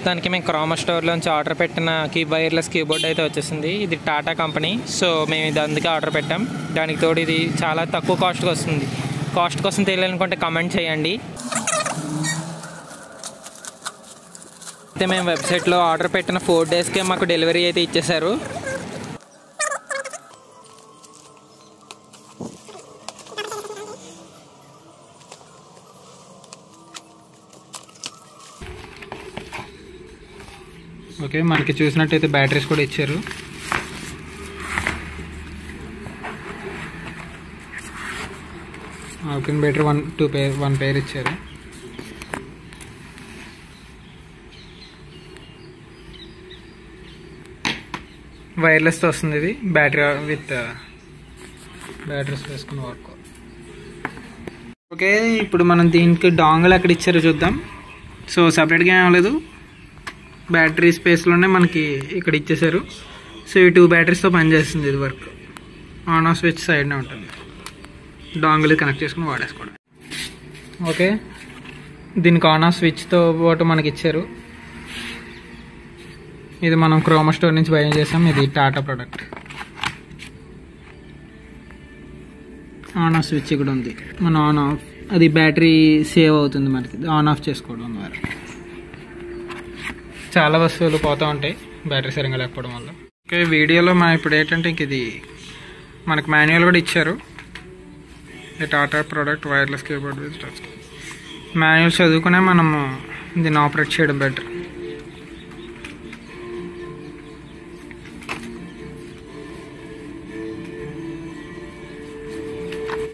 ప్రస్తుతానికి మేము Croma స్టోర్లోంచి order పెట్టిన వైర్లెస్ కీబోర్డ్ అయితే వచ్చేసింది. ఇది టాటా కంపెనీ. సో మేము ఇది అందుకే ఆర్డర్ పెట్టాం. దానికి తోడు ఇది చాలా తక్కువ కాస్ట్కి వస్తుంది. కాస్ట్ కోసం తెలియాలనుకుంటే కమెంట్ చేయండి. అయితే మేము వెబ్సైట్లో ఆర్డర్ పెట్టిన 4 డేస్కే మాకు డెలివరీ అయితే ఇచ్చేశారు. ఓకే, మనకి చూసినట్టయితే బ్యాటరీస్ కూడా ఇచ్చారు. ఆల్కిన్ బ్యాటరీ 1 పేర్ ఇచ్చారు. వైర్లెస్తో వస్తుంది. ఇది బ్యాటరీ విత్ బ్యాటరీస్ వేసుకుని వర్క్. ఓకే, ఇప్పుడు మనం దీనికి డాంగిల్ ఎక్కడ ఇచ్చారో చూద్దాం. సో సపరేట్గా ఏం లేదు, బ్యాటరీ స్పేస్లోనే మనకి ఇక్కడ ఇచ్చేసారు. సో ఈ 2 బ్యాటరీస్తో పనిచేస్తుంది. ఇది వర్క్ ఆన్ ఆఫ్ స్విచ్ సైడ్నే ఉంటుంది. డాంగిల్ కనెక్ట్ చేసుకుని వాడేసుకోవడం. ఓకే, దీనికి ఆన్ ఆఫ్ స్విచ్తో పాటు మనకి ఇచ్చారు. ఇది మనం క్రోమా స్టోర్ నుంచి బై చేసాం. ఇది Tata product. On off switch కూడా ఉంది. మనం ఆన్ ఆఫ్ అది బ్యాటరీ సేవ్ అవుతుంది మనకి ఆన్ ఆఫ్ చేసుకోవడం ద్వారా. చాలా వస్తువులు పోతూ ఉంటాయి బ్యాటరీ సరిగ్గా లేకపోవడం వల్ల. ఓకే, వీడియోలో మనం ఇప్పుడు ఏంటంటే ఇంక ఇది మనకు మాన్యువల్ కూడా ఇచ్చారు. ఇది Tata product wireless keyboard with touch. Manual చదువుకునే మనము దీన్ని ఆపరేట్ చేయడం బెటర్.